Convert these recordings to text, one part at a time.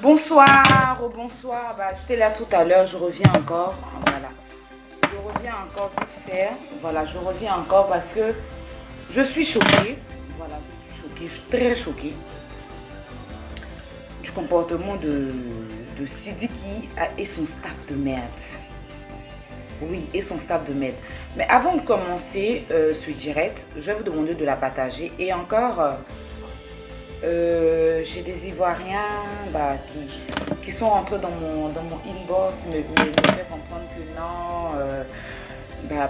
Bonsoir, bonsoir. Bah, j'étais là tout à l'heure, je reviens encore. Voilà. Je reviens encore vite fait. Voilà, je reviens encore parce que je suis choquée. Voilà, je suis choquée, je suis très choquée du comportement de Sidiki et son staff de merde. Oui, et son staff de merde. Mais avant de commencer ce direct, je vais vous demander de la partager. Et encore, j'ai des Ivoiriens qui sont entrés dans mon inbox, me fait comprendre que non.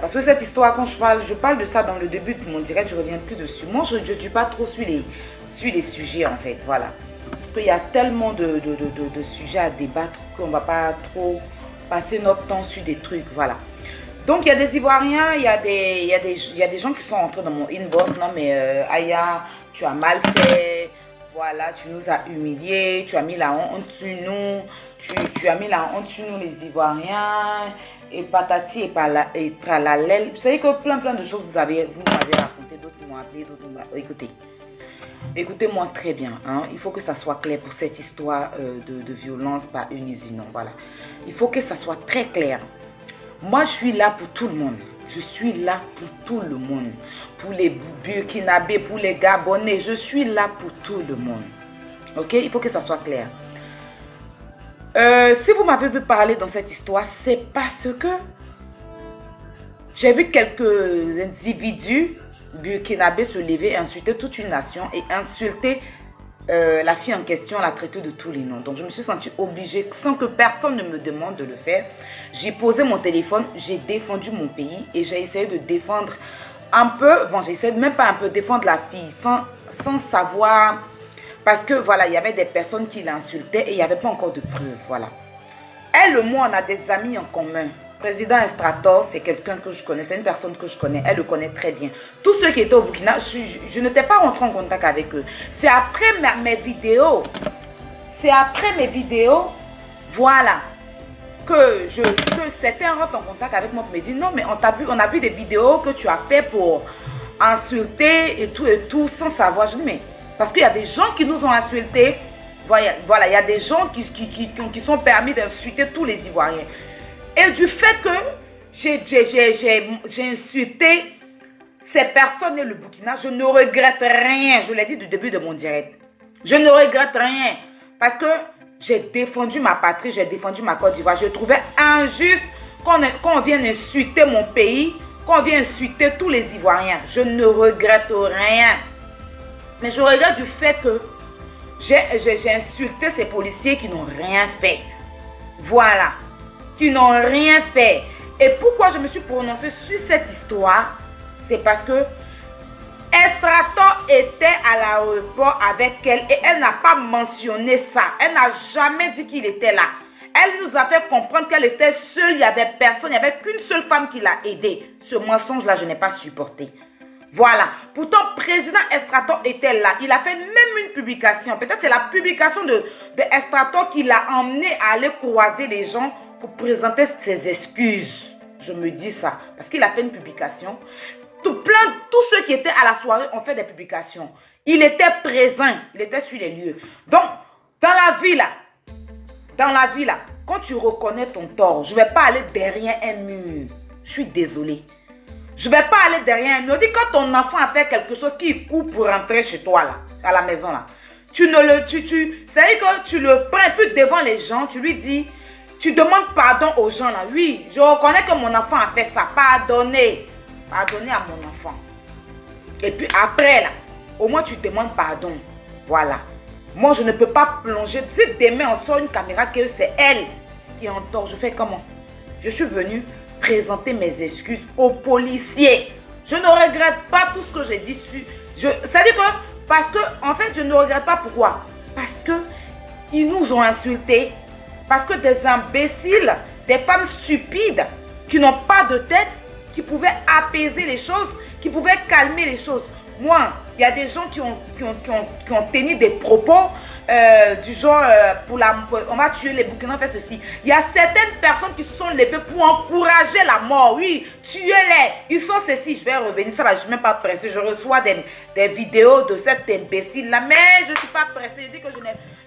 Parce que cette histoire, quand je parle de ça dans le début de mon direct, je ne reviens plus dessus. Moi, je ne dis pas trop sur les sujets, en fait. Voilà. Parce qu'il y a tellement de sujets à débattre qu'on ne va pas trop passer notre temps sur des trucs. Voilà. Donc, il y a des Ivoiriens, il y a des gens qui sont entrés dans mon inbox. Non, mais Aya, tu as mal fait. Voilà, tu nous as humiliés, tu as mis la honte sur nous, tu as mis la honte sur nous les Ivoiriens, et patati et tralalel. Vous savez que plein de choses vous m'avez raconté, d'autres m'ont appelé, d'autres m'ont... Écoutez-moi très bien, hein. Il faut que ça soit clair pour cette histoire de violence par unision, voilà. Il faut que ça soit très clair. Moi, je suis là pour tout le monde. Je suis là pour tout le monde. Pour les Burkinabés, pour les Gabonais. Je suis là pour tout le monde. Ok? Il faut que ça soit clair. Si vous m'avez vu parler dans cette histoire, c'est parce que j'ai vu quelques individus burkinabés se lever, insulter toute une nation et insulter la fille en question, la traiter de tous les noms. Donc je me suis sentie obligée, sans que personne ne me demande de le faire. J'ai posé mon téléphone, j'ai défendu mon pays et j'ai essayé de défendre un peu, bon j'ai essayé de même pas un peu défendre la fille sans savoir, parce que voilà, il y avait des personnes qui l'insultaient et il n'y avait pas encore de preuves, voilà. Elle et moi, on a des amis en commun. Président Estrator, c'est quelqu'un que je connais, c'est une personne que je connais, elle le connaît très bien. Tous ceux qui étaient au Burkina, je n'étais pas rentrée en contact avec eux. C'est après mes vidéos, voilà, que certains rentrent en contact avec moi pour me dire, non mais on a vu des vidéos que tu as fait pour insulter et tout, sans savoir. Je dis, mais parce qu'il y a des gens qui nous ont insultés, voilà, il y a des gens qui sont permis d'insulter tous les Ivoiriens. Et du fait que j'ai insulté ces personnes et le Burkina, je ne regrette rien. Je l'ai dit du début de mon direct. Je ne regrette rien. Parce que j'ai défendu ma patrie, j'ai défendu ma Côte d'Ivoire. Je trouvais injuste qu'on vienne insulter mon pays, qu'on vienne insulter tous les Ivoiriens. Je ne regrette rien. Mais je regrette du fait que j'ai insulté ces policiers qui n'ont rien fait. Voilà. Qui n'ont rien fait. Et pourquoi je me suis prononcée sur cette histoire? C'est parce que Estrator était à l'aéroport avec elle et elle n'a pas mentionné ça. Elle n'a jamais dit qu'il était là. Elle nous a fait comprendre qu'elle était seule, il n'y avait personne, il n'y avait qu'une seule femme qui l'a aidée. Ce mensonge-là, je n'ai pas supporté. Voilà. Pourtant, président Estrator était là. Il a fait même une publication. Peut-être c'est la publication de Estrator qui l'a emmené à aller croiser les gens pour présenter ses excuses. Je me dis ça. Parce qu'il a fait une publication. Tous ceux qui étaient à la soirée ont fait des publications. Il était présent. Il était sur les lieux. Donc, dans la vie là, quand tu reconnais ton tort, je ne vais pas aller derrière un mur. Je suis désolée. Je ne vais pas aller derrière un mur. Dis quand ton enfant a fait quelque chose qui court pour rentrer chez toi là, à la maison là. C'est-à-dire que tu le prends un peu devant les gens, tu lui dis, tu demandes pardon aux gens là. Oui, je reconnais que mon enfant a fait ça. Pardonnez à mon enfant. Et puis après là, au moins tu demandes pardon. Voilà. Moi je ne peux pas plonger. Si demain on sort une caméra que c'est elle qui est en tort, je fais comment? Je suis venue présenter mes excuses aux policiers. Je ne regrette pas tout ce que j'ai dit. C'est-à-dire que, parce que, en fait, je ne regrette pas pourquoi. Parce que ils nous ont insultés. Parce que des imbéciles, des femmes stupides, qui n'ont pas de tête, qui pouvaient apaiser les choses, qui pouvaient calmer les choses. Moi, il y a des gens qui ont tenu des propos du genre, on va tuer les Burkinabés, on fait ceci. Il y a certaines personnes qui se sont levées pour encourager la mort. Oui, tuez-les. Ils sont ceci. Je vais revenir, ça là, je ne suis même pas pressée. Je reçois des vidéos de cette imbécile-là, mais je ne suis pas pressée. Je dis que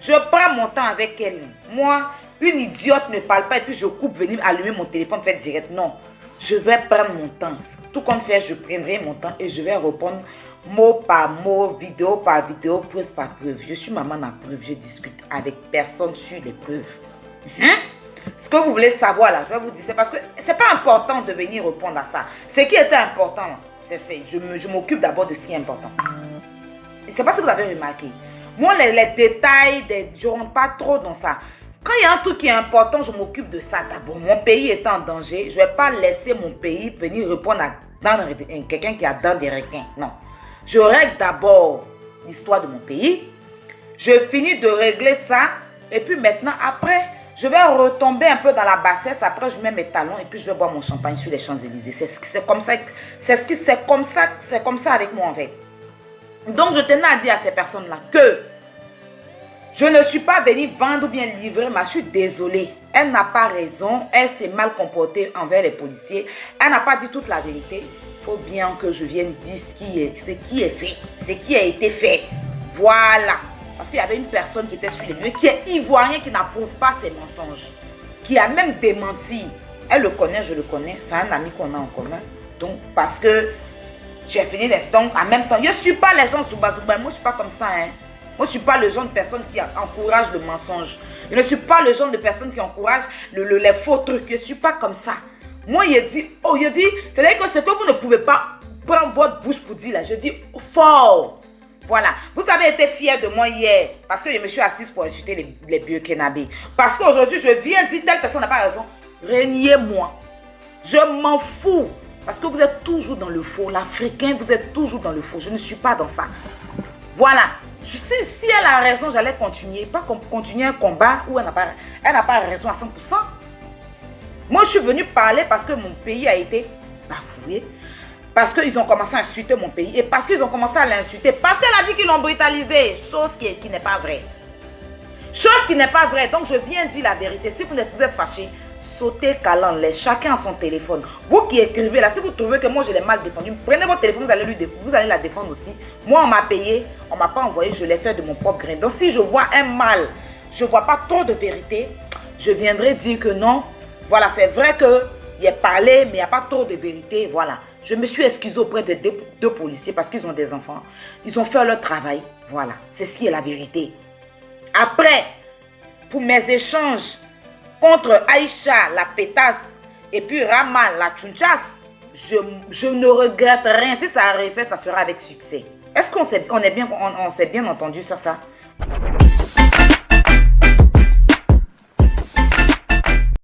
je prends mon temps avec elle. Moi, une idiote ne parle pas et puis je coupe, venir allumer mon téléphone, faire direct. Non, je vais prendre mon temps. Tout compte fait, je prendrai mon temps et je vais répondre mot par mot, vidéo par vidéo, preuve par preuve. Je suis maman à preuve, je discute avec personne sur les preuves. Ce que vous voulez savoir là, je vais vous dire, c'est parce que c'est pas important de venir répondre à ça. Ce qui était important, je m'occupe d'abord de ce qui est important. C'est pas ce que vous avez remarqué. Moi, les détails, je ne rentre pas trop dans ça. Quand il y a un truc qui est important, je m'occupe de ça d'abord. Mon pays est en danger, je ne vais pas laisser mon pays venir répondre à quelqu'un qui a dans des requins. Non. Je règle d'abord l'histoire de mon pays. Je finis de régler ça. Et puis maintenant, après, je vais retomber un peu dans la bassesse. Après, je mets mes talons et puis je vais boire mon champagne sur les Champs-Élysées. C'est comme ça avec moi en fait. Donc, je tenais à dire à ces personnes-là que je ne suis pas venue vendre ou bien livrer, mais je suis désolée. Elle n'a pas raison. Elle s'est mal comportée envers les policiers. Elle n'a pas dit toute la vérité. Il faut bien que je vienne dire ce qui est fait. Ce qui a été fait. Voilà. Parce qu'il y avait une personne qui était sur les lieux, qui est ivoirien, qui n'approuve pas ces mensonges. Qui a même démenti. Elle le connaît, je le connais. C'est un ami qu'on a en commun. Donc, parce que j'ai fini les stones en même temps. Je ne suis pas les gens Zouba. Moi, je ne suis pas comme ça, hein. Moi, je ne suis pas le genre de personne qui encourage le mensonge. Je ne suis pas le genre de personne qui encourage les faux trucs. Je ne suis pas comme ça. Moi, il dit, c'est-à-dire que ce que vous ne pouvez pas prendre votre bouche pour dire là. Je dis fort. Voilà. Vous avez été fiers de moi hier parce que je me suis assise pour insulter les Burkinabés. Parce qu'aujourd'hui, je viens dire telle personne n'a pas raison. Régnez-moi. Je m'en fous. Parce que vous êtes toujours dans le faux. L'Africain, vous êtes toujours dans le faux. Je ne suis pas dans ça. Voilà. Si elle a raison, j'allais continuer. Pas continuer un combat où elle n'a pas raison à 100%. Moi, je suis venue parler parce que mon pays a été bafoué. Parce qu'ils ont commencé à insulter mon pays. Et parce qu'ils ont commencé à l'insulter. Parce qu'elle a dit qu'ils l'ont brutalisé. Chose qui n'est pas vraie. Chose qui n'est pas vraie. Donc, je viens dire la vérité. Si vous êtes fâchés, sautez calant les. Chacun a son téléphone. Vous qui écrivez là, si vous trouvez que moi je l'ai mal défendu, prenez votre téléphone, vous allez la défendre aussi. Moi, on m'a payé, on ne m'a pas envoyé, je l'ai fait de mon propre grain. Donc, si je vois un mal, je ne vois pas trop de vérité, je viendrai dire que non. Voilà, c'est vrai qu'il a parlé, mais il n'y a pas trop de vérité. Voilà. Je me suis excusée auprès de deux policiers parce qu'ils ont des enfants. Ils ont fait leur travail. Voilà. C'est ce qui est la vérité. Après, pour mes échanges contre Aïcha, la pétasse, et puis Rama, la tchunchasse, je ne regrette rien. Si ça arrive, ça sera avec succès. Est-ce qu'on s'est bien entendu sur ça?